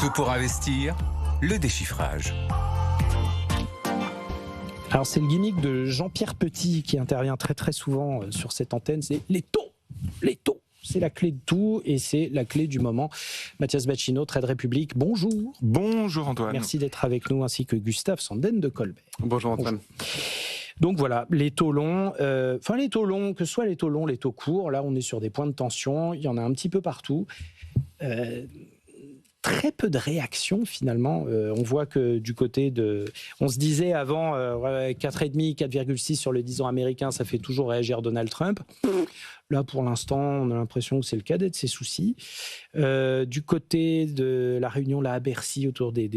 Tout pour investir, le déchiffrage. Alors c'est le gimmick de Jean-Pierre Petit qui intervient très très souvent sur cette antenne, c'est les taux. C'est la clé de tout et c'est la clé du moment. Mathias Bacchino, Trade Republic, bonjour. Bonjour Antoine. Merci d'être avec nous, ainsi que Gustave Sanden de Colbert. Bonjour Antoine. Bonjour. Donc voilà, les taux longs, que ce soit les taux longs, les taux courts, là on est sur des points de tension, il y en a un petit peu partout. Très peu de réactions finalement. On voit que du côté de... On se disait avant 4,5, 4,6 sur le 10 ans américain, ça fait toujours réagir Donald Trump. Là, pour l'instant, on a l'impression que c'est le cadet de ses soucis. Du côté de la réunion là, à Bercy, autour des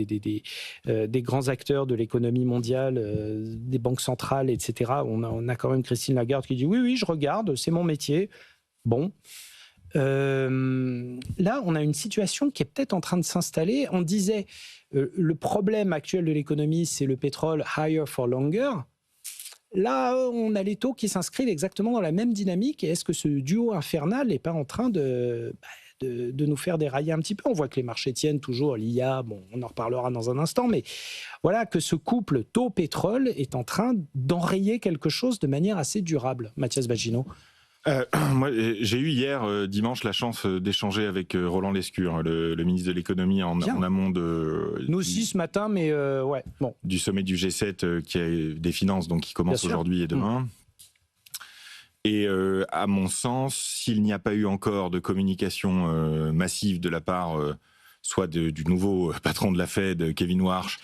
grands acteurs de l'économie mondiale, des banques centrales, etc., on a quand même Christine Lagarde qui dit « Oui, je regarde, c'est mon métier. » Bon. Là, on a une situation qui est peut-être en train de s'installer. On disait, le problème actuel de l'économie, c'est le pétrole higher for longer. Là, on a les taux qui s'inscrivent exactement dans la même dynamique. Et est-ce que ce duo infernal n'est pas en train de nous faire dérailler un petit peu? On voit que les marchés tiennent toujours, l'IA, bon, on en reparlera dans un instant, mais voilà que ce couple taux-pétrole est en train d'enrayer quelque chose de manière assez durable. Mathias Bacchino. Moi, j'ai eu hier, dimanche, la chance d'échanger avec Roland Lescure, le ministre de l'économie en amont de... Nous aussi ce matin, mais ouais. Bon. Du sommet du G7 qui a des finances, donc qui commence aujourd'hui et demain. Et à mon sens, s'il n'y a pas eu encore de communication massive de la part soit du nouveau patron de la Fed, Kevin Warsh.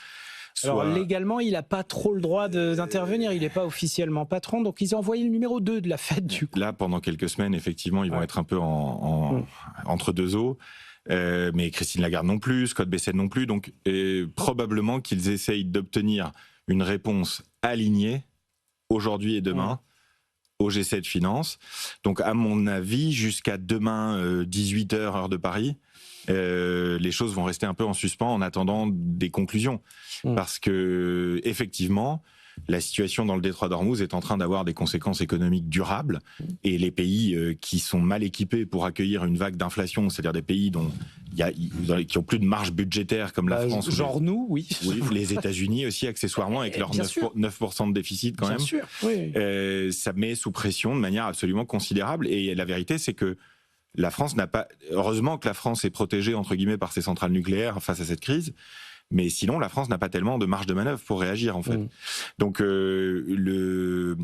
Alors légalement, il n'a pas trop le droit d'intervenir, il n'est pas officiellement patron, donc ils ont envoyé le numéro 2 de la Fed du coup. Là, pendant quelques semaines, effectivement, ils vont être un peu entre deux eaux, mais Christine Lagarde non plus, Scott Bessent non plus, donc probablement qu'ils essayent d'obtenir une réponse alignée aujourd'hui et demain au G7 Finance. Donc à mon avis, jusqu'à demain 18h heure de Paris, les choses vont rester un peu en suspens en attendant des conclusions. Parce que, effectivement, la situation dans le détroit d'Ormuz est en train d'avoir des conséquences économiques durables. Et les pays qui sont mal équipés pour accueillir une vague d'inflation, c'est-à-dire des pays qui ont plus de marge budgétaire comme la France. Genre nous, oui. Oui, les États-Unis aussi, accessoirement, avec leurs 9% de déficit quand même. Bien sûr, oui. Ça met sous pression de manière absolument considérable. Et la vérité, c'est que la France n'a pas... Heureusement que la France est protégée, entre guillemets, par ses centrales nucléaires face à cette crise. Mais sinon, la France n'a pas tellement de marge de manœuvre pour réagir, en fait. Donc, le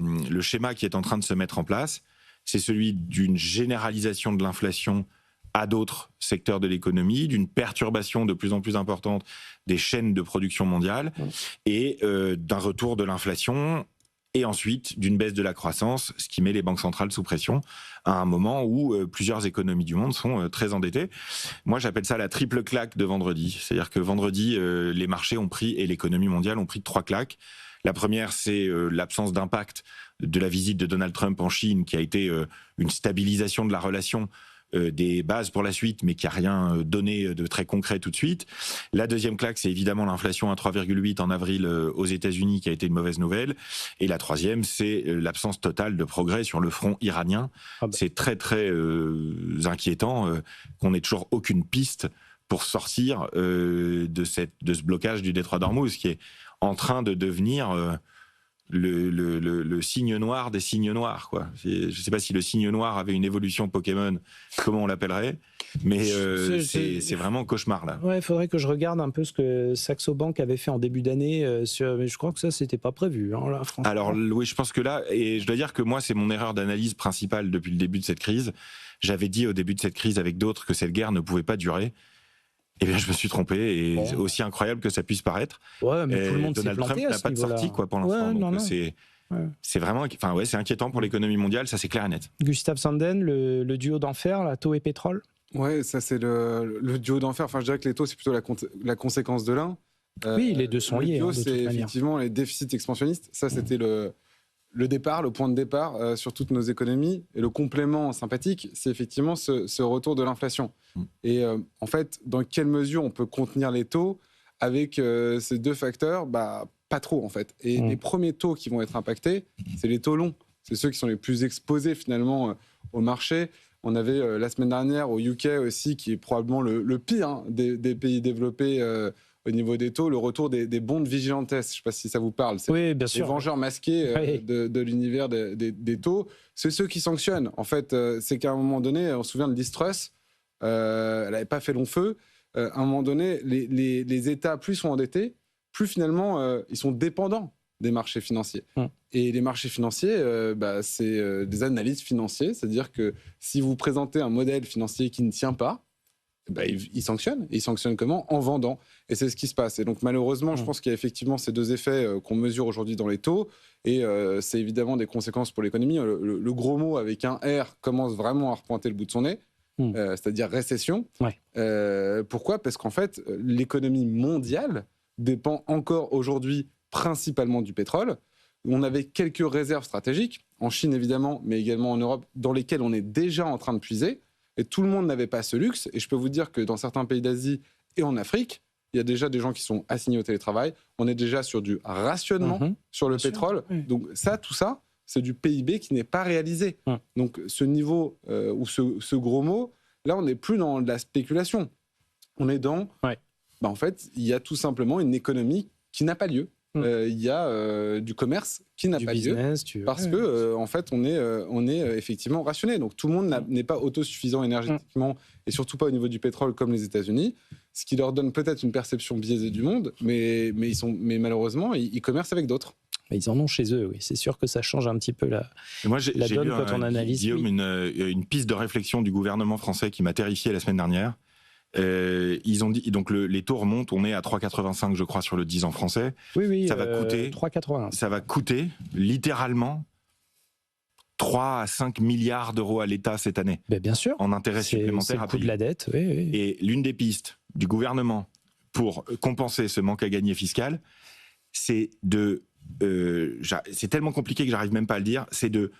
schéma qui est en train de se mettre en place, c'est celui d'une généralisation de l'inflation à d'autres secteurs de l'économie, d'une perturbation de plus en plus importante des chaînes de production mondiale et d'un retour de l'inflation et ensuite d'une baisse de la croissance, ce qui met les banques centrales sous pression à un moment où plusieurs économies du monde sont très endettées. Moi, j'appelle ça la triple claque de vendredi. C'est-à-dire que vendredi, les marchés ont pris, et l'économie mondiale ont pris 3 claques. La première, c'est l'absence d'impact de la visite de Donald Trump en Chine, qui a été une stabilisation de la relation, des bases pour la suite, mais qui n'a rien donné de très concret tout de suite. La deuxième claque, c'est évidemment l'inflation à 3,8 en avril aux États-Unis, qui a été une mauvaise nouvelle. Et la troisième, c'est l'absence totale de progrès sur le front iranien. C'est très, très inquiétant qu'on n'ait toujours aucune piste pour sortir de ce blocage du détroit d'Ormuz, qui est en train de devenir... Le signe noir des signes noirs, quoi. Je ne sais pas si le signe noir avait une évolution Pokémon, comment on l'appellerait, mais c'est vraiment cauchemar, là. Ouais, il faudrait que je regarde un peu ce que Saxo Bank avait fait en début d'année, mais je crois que ça, c'était pas prévu, hein, là, franchement. Alors oui, je pense que là, et je dois dire que moi, c'est mon erreur d'analyse principale depuis le début de cette crise. J'avais dit au début de cette crise avec d'autres que cette guerre ne pouvait pas durer. Eh bien, je me suis trompé, et c'est aussi incroyable que ça puisse paraître. Ouais, mais tout le monde Donald s'est planté Trump n'a pas de sortie, quoi, pour l'instant. Donc c'est vraiment, c'est inquiétant pour l'économie mondiale, ça c'est clair et net. Gustave Sanden, le duo d'enfer, la taux et pétrole. Ouais, ça c'est le duo d'enfer. Enfin, je dirais que les taux c'est plutôt la conséquence de l'un. Oui, les deux sont liés. Le duo, c'est effectivement les déficits expansionnistes. Ça, c'était le départ, le point de départ sur toutes nos économies. Et le complément sympathique, c'est effectivement ce retour de l'inflation. Et en fait, dans quelle mesure on peut contenir les taux avec ces deux facteurs? Pas trop, en fait. Et les premiers taux qui vont être impactés, c'est les taux longs. C'est ceux qui sont les plus exposés, finalement, au marché. On avait la semaine dernière au UK aussi, qui est probablement le pire des pays développés au niveau des taux, le retour des bonds vigilantes. Je ne sais pas si ça vous parle. C'est Oui, bien sûr. les vengeurs masqués de l'univers des taux. C'est ceux qui sanctionnent. En fait, c'est qu'à un moment donné, on se souvient de Liz Truss, elle n'avait pas fait long feu. À un moment donné, les États, plus sont endettés, plus finalement, ils sont dépendants des marchés financiers. Et les marchés financiers, c'est des analystes financiers, c'est-à-dire que si vous présentez un modèle financier qui ne tient pas, ils sanctionnent. Et ils sanctionnent comment ? En vendant. Et c'est ce qui se passe. Et donc malheureusement, je pense qu'il y a effectivement ces deux effets qu'on mesure aujourd'hui dans les taux. Et c'est évidemment des conséquences pour l'économie. Le gros mot avec un R commence vraiment à repointer le bout de son nez. C'est-à-dire récession. Pourquoi ? Parce qu'en fait, l'économie mondiale dépend encore aujourd'hui principalement du pétrole. On avait quelques réserves stratégiques, en Chine évidemment, mais également en Europe, dans lesquelles on est déjà en train de puiser. Et tout le monde n'avait pas ce luxe. Et je peux vous dire que dans certains pays d'Asie et en Afrique, il y a déjà des gens qui sont assignés au télétravail. On est déjà sur du rationnement sur le pétrole. Donc tout ça, c'est du PIB qui n'est pas réalisé. Donc ce niveau ou ce gros mot, là, on n'est plus dans de la spéculation. On est dans... en fait, il y a tout simplement une économie qui n'a pas lieu. Il y a du commerce qui n'a pas lieu parce que en fait on est effectivement rationné. Donc tout le monde n'est pas autosuffisant énergétiquement et surtout pas au niveau du pétrole comme les États-Unis, ce qui leur donne peut-être une perception biaisée du monde, mais malheureusement ils commercent avec d'autres. Ils en ont chez eux, oui. C'est sûr que ça change un petit peu la donne quand on analyse. Guillaume, une piste de réflexion du gouvernement français qui m'a terrifié la semaine dernière. Ils ont dit donc les taux remontent, on est à 3,85 je crois sur le 10 ans français. Oui, ça va coûter 3,81. Ça va coûter littéralement 3 à 5 milliards d'euros à l'État cette année. Bien sûr. En intérêts supplémentaires c'est le coût de la dette. Oui. Et l'une des pistes du gouvernement pour compenser ce manque à gagner fiscal, c'est c'est tellement compliqué que j'arrive même pas à le dire, c'est de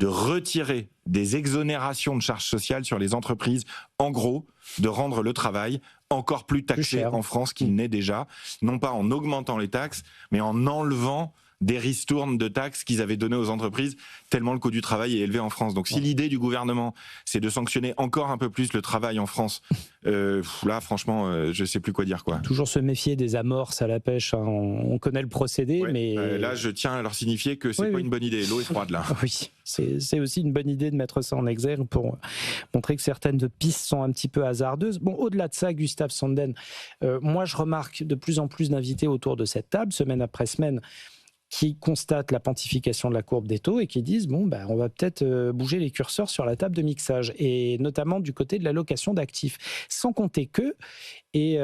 retirer des exonérations de charges sociales sur les entreprises, en gros, de rendre le travail encore plus taxé en France qu'il n'est déjà, non pas en augmentant les taxes, mais en enlevant des ristournes de taxes qu'ils avaient données aux entreprises, tellement le coût du travail est élevé en France. Donc si l'idée du gouvernement, c'est de sanctionner encore un peu plus le travail en France, là, franchement, je ne sais plus quoi dire. Toujours se méfier des amorces à la pêche. On connaît le procédé, mais... là, je tiens à leur signifier que ce n'est pas une bonne idée. L'eau est froide, là. Oui, c'est aussi une bonne idée de mettre ça en exergue pour montrer que certaines pistes sont un petit peu hasardeuses. Bon, au-delà de ça, Gustave Sanden, moi, je remarque de plus en plus d'invités autour de cette table, semaine après semaine, qui constatent la pontification de la courbe des taux et qui disent on va peut-être bouger les curseurs sur la table de mixage, et notamment du côté de l'allocation d'actifs. Sans compter que, et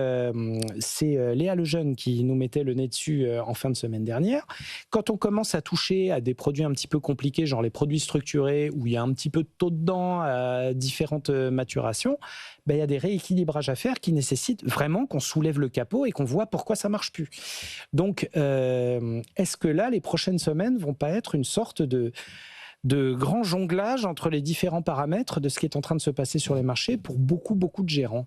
c'est Léa Lejeune qui nous mettait le nez dessus en fin de semaine dernière, quand on commence à toucher à des produits un petit peu compliqués, genre les produits structurés, où il y a un petit peu de taux dedans à différentes maturations, il y a des rééquilibrages à faire qui nécessitent vraiment qu'on soulève le capot et qu'on voit pourquoi ça ne marche plus. Donc, est-ce que là, les prochaines semaines vont pas être une sorte de grand jonglage entre les différents paramètres de ce qui est en train de se passer sur les marchés pour beaucoup de gérants?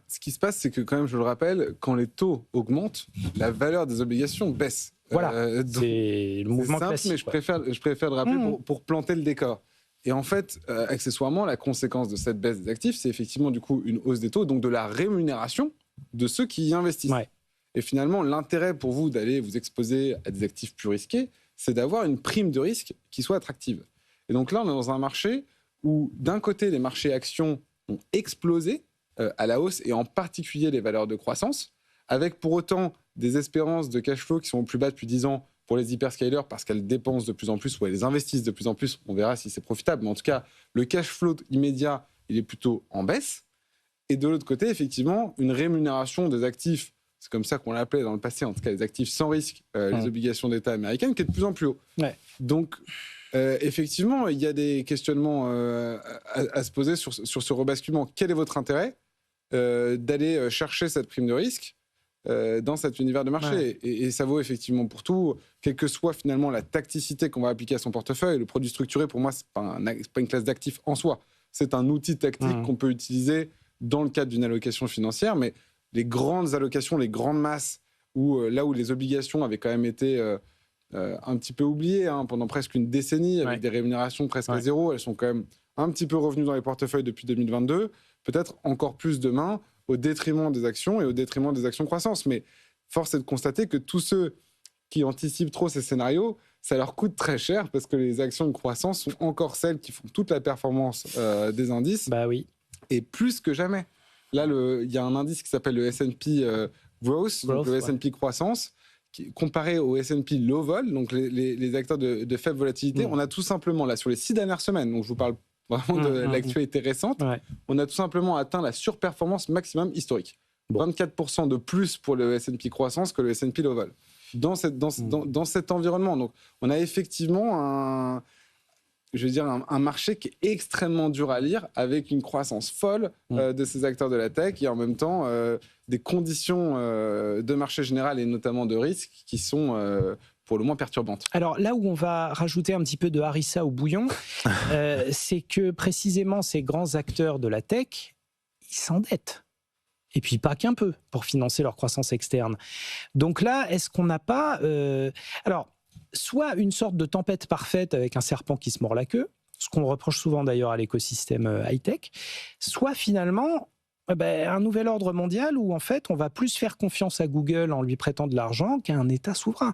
Ce qui se passe, c'est que quand même, je le rappelle, quand les taux augmentent, la valeur des obligations baisse. Voilà, c'est le mouvement simple, classique. Mais je préfère le rappeler pour planter le décor. Et en fait, accessoirement, la conséquence de cette baisse des actifs, c'est effectivement du coup une hausse des taux, donc de la rémunération de ceux qui y investissent. Et finalement, l'intérêt pour vous d'aller vous exposer à des actifs plus risqués, c'est d'avoir une prime de risque qui soit attractive. Et donc là, on est dans un marché où, d'un côté, les marchés actions ont explosé à la hausse, et en particulier les valeurs de croissance, avec pour autant des espérances de cash flow qui sont au plus bas depuis 10 ans pour les hyperscalers, parce qu'elles dépensent de plus en plus, ou elles investissent de plus en plus. On verra si c'est profitable, mais en tout cas, le cash flow immédiat, il est plutôt en baisse. Et de l'autre côté, effectivement, une rémunération des actifs, c'est comme ça qu'on l'appelait dans le passé, en tout cas les actifs sans risque, les obligations d'État américaines, qui est de plus en plus haut. Donc, effectivement, il y a des questionnements à se poser sur ce rebasculement. Quel est votre intérêt d'aller chercher cette prime de risque dans cet univers de marché, et ça vaut effectivement pour tout, quelle que soit finalement la tacticité qu'on va appliquer à son portefeuille. Le produit structuré, pour moi, c'est pas une classe d'actifs en soi, c'est un outil tactique qu'on peut utiliser dans le cadre d'une allocation financière, mais les grandes allocations, les grandes masses, là où les obligations avaient quand même été un petit peu oubliées pendant presque une décennie, avec des rémunérations presque à zéro, elles sont quand même un petit peu revenus dans les portefeuilles depuis 2022, peut-être encore plus demain, au détriment des actions et au détriment des actions croissance. Mais force est de constater que tous ceux qui anticipent trop ces scénarios, ça leur coûte très cher parce que les actions de croissance sont encore celles qui font toute la performance des indices. Bah oui. Et plus que jamais. Là, il y a un indice qui s'appelle le S&P Growth, donc le S&P Croissance, comparé au S&P Low Vol, donc les acteurs de faible volatilité. On a tout simplement, là, sur les 6 dernières semaines, donc je vous parle vraiment de l'actualité récente, on a tout simplement atteint la surperformance maximum historique. 24% de plus pour le S&P Croissance que le S&P Low Vol. Dans cet environnement. Donc, on a effectivement un marché qui est extrêmement dur à lire, avec une croissance folle de ces acteurs de la tech et en même temps des conditions de marché général et notamment de risque qui sont pour le moins perturbantes. Alors là où on va rajouter un petit peu de harissa au bouillon, c'est que précisément ces grands acteurs de la tech, ils s'endettent. Et puis pas qu'un peu, pour financer leur croissance externe. Donc là, est-ce qu'on n'a pas... Alors, soit une sorte de tempête parfaite avec un serpent qui se mord la queue, ce qu'on reproche souvent d'ailleurs à l'écosystème high-tech, soit finalement un nouvel ordre mondial où en fait on va plus faire confiance à Google en lui prêtant de l'argent qu'à un État souverain.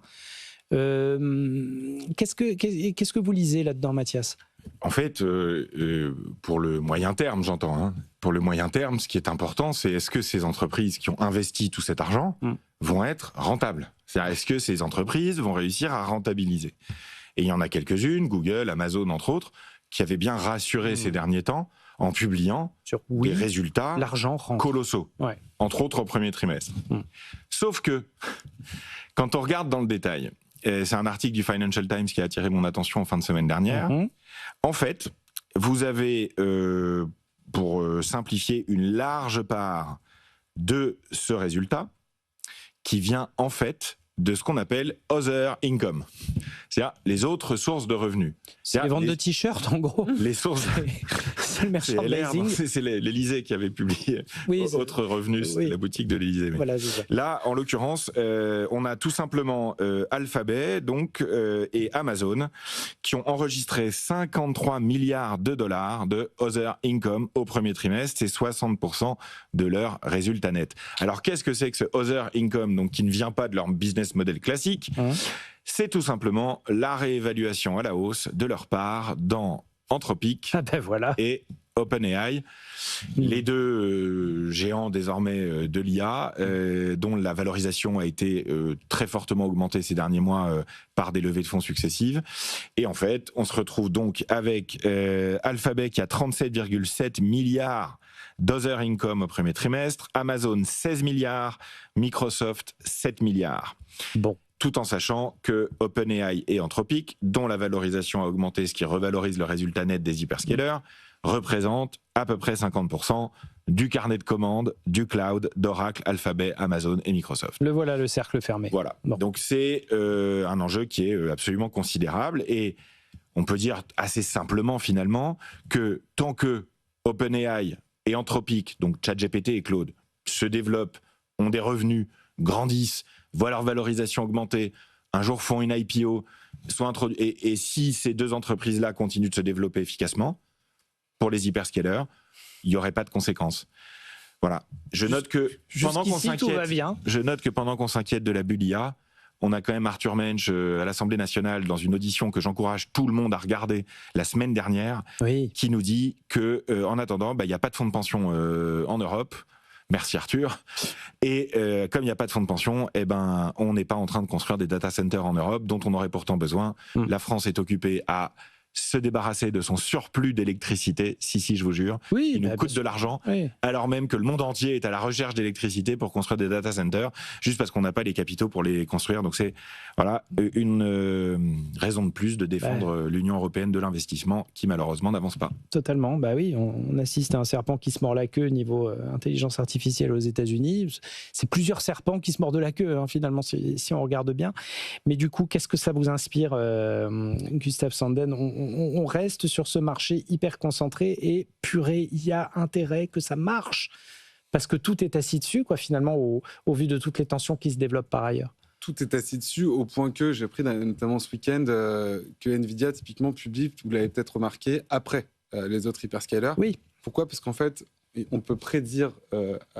Qu'est-ce que vous lisez là-dedans, Mathias ? En fait, pour le moyen terme, j'entends, hein, pour le moyen terme, ce qui est important, c'est est-ce que ces entreprises qui ont investi tout cet argent vont être rentables ? C'est-à-dire, est-ce que ces entreprises vont réussir à rentabiliser ? Et il y en a quelques-unes, Google, Amazon, entre autres, qui avaient bien rassuré ces derniers temps en publiant des résultats colossaux, entre autres au premier trimestre. Sauf que, quand on regarde dans le détail, c'est un article du Financial Times qui a attiré mon attention en fin de semaine dernière. En fait, vous avez, pour simplifier, une large part de ce résultat qui vient en fait de ce qu'on appelle other income, c'est-à-dire les autres sources de revenus. C'est les ventes de t-shirts, en gros. Les sources. C'est le merchandising. C'est l'Élysée qui avait publié autres revenus, c'est la boutique de l'Élysée. Voilà, là, en l'occurrence, on a tout simplement Alphabet donc, et Amazon qui ont enregistré 53 milliards de dollars de other income au premier trimestre. C'est 60% de leur résultat net. Alors, qu'est-ce que c'est que ce other income, donc, qui ne vient pas de leur business model classique ? C'est tout simplement la réévaluation à la hausse de leur part dans Anthropic et OpenAI, les deux géants désormais de l'IA, dont la valorisation a été très fortement augmentée ces derniers mois par des levées de fonds successives. Et en fait, on se retrouve donc avec Alphabet qui a 37,7 milliards d'other income au premier trimestre, Amazon 16 milliards, Microsoft 7 milliards. Tout en sachant que OpenAI et Anthropic, dont la valorisation a augmenté, ce qui revalorise le résultat net des hyperscalers, représentent à peu près 50% du carnet de commandes, du cloud, d'Oracle, Alphabet, Amazon et Microsoft. Voilà le cercle fermé. Voilà. Donc c'est un enjeu qui est absolument considérable et on peut dire assez simplement finalement que tant que OpenAI et Anthropic, donc ChatGPT et Claude, se développent, ont des revenus, grandissent, voient leur valorisation augmenter, un jour font une IPO, et si ces deux entreprises-là continuent de se développer efficacement, pour les hyperscalers, il n'y aurait pas de conséquences. Voilà. Je note que pendant qu'on s'inquiète de la bulle IA, on a quand même Arthur Mensch à l'Assemblée nationale dans une audition que j'encourage tout le monde à regarder la semaine dernière, qui nous dit que en attendant, il n'y a pas de fonds de pension en Europe. Merci Arthur. Et comme il n'y a pas de fonds de pension, on n'est pas en train de construire des data centers en Europe dont on aurait pourtant besoin. La France est occupée à se débarrasser de son surplus d'électricité, si je vous jure, qui nous coûte de l'argent, alors même que le monde entier est à la recherche d'électricité pour construire des data centers, juste parce qu'on n'a pas les capitaux pour les construire. Donc c'est une raison de plus de défendre l'Union européenne de l'investissement qui malheureusement n'avance pas. Totalement, on assiste à un serpent qui se mord la queue niveau intelligence artificielle aux États-Unis. C'est plusieurs serpents qui se mordent la queue, finalement, si on regarde bien. Mais du coup, qu'est-ce que ça vous inspire, Gustave Sanden ? On reste sur ce marché hyper concentré et purée, il y a intérêt que ça marche parce que tout est assis dessus, finalement, au vu de toutes les tensions qui se développent par ailleurs. Tout est assis dessus au point que j'ai appris notamment ce week-end que Nvidia typiquement publie, vous l'avez peut-être remarqué, après les autres hyperscalers. Oui. Pourquoi ? Parce qu'en fait, on peut prédire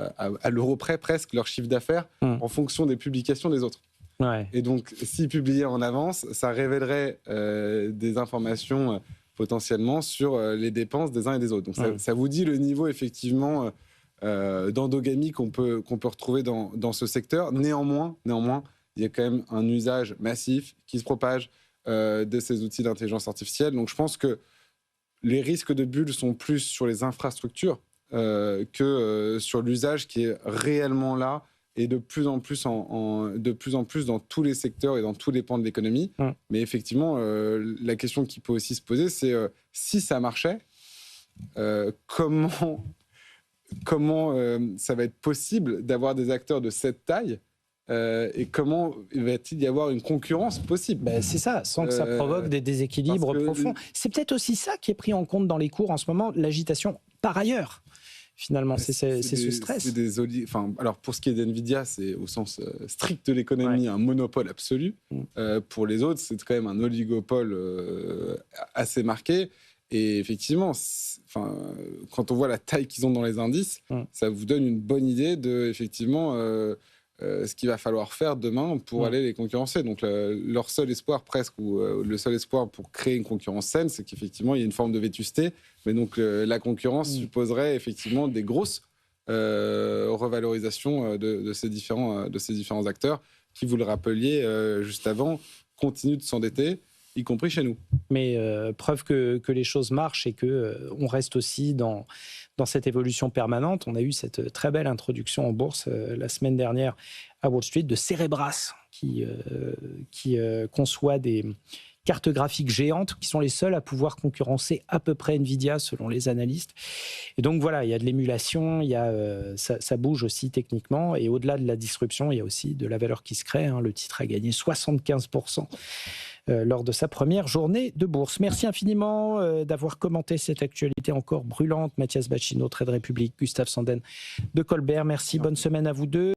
à l'euro près presque leur chiffre d'affaires en fonction des publications des autres. Ouais. Et donc, s'ils publiaient en avance, ça révélerait des informations potentiellement sur les dépenses des uns et des autres. Donc, ça vous dit le niveau, effectivement, d'endogamie qu'on peut retrouver dans ce secteur. Néanmoins, il y a quand même un usage massif qui se propage de ces outils d'intelligence artificielle. Donc, je pense que les risques de bulles sont plus sur les infrastructures que sur l'usage qui est réellement là et de plus en plus dans tous les secteurs et dans tous les pans de l'économie. Mais effectivement, la question qui peut aussi se poser, c'est si ça marchait, comment ça va être possible d'avoir des acteurs de cette taille et comment va-t-il y avoir une concurrence possible ? C'est ça, sans que ça provoque des déséquilibres profonds. C'est peut-être aussi ça qui est pris en compte dans les cours en ce moment, l'agitation par ailleurs. Finalement, c'est ce stress. Alors, pour ce qui est d'NVIDIA, c'est au sens strict de l'économie un monopole absolu. Pour les autres, c'est quand même un oligopole assez marqué. Et effectivement, quand on voit la taille qu'ils ont dans les indices, ça vous donne une bonne idée de effectivement ce qu'il va falloir faire demain pour aller les concurrencer. Donc leur seul espoir presque, ou le seul espoir pour créer une concurrence saine, c'est qu'effectivement il y a une forme de vétusté. Mais donc la concurrence supposerait effectivement des grosses revalorisations de ces différents acteurs qui, vous le rappeliez juste avant, continuent de s'endetter, y compris chez nous. Mais preuve que les choses marchent et qu'on reste aussi dans cette évolution permanente. On a eu cette très belle introduction en bourse la semaine dernière à Wall Street de Cerebras qui conçoit des cartes graphiques géantes qui sont les seules à pouvoir concurrencer à peu près Nvidia selon les analystes. Et donc voilà, il y a de l'émulation, ça bouge aussi techniquement et au-delà de la disruption, il y a aussi de la valeur qui se crée. Le titre a gagné 75% lors de sa première journée de bourse. Merci infiniment d'avoir commenté cette actualité encore brûlante. Mathias Bacchino, Trade Republic, Gustave Sanden de Colbert. Merci, bonne semaine à vous deux.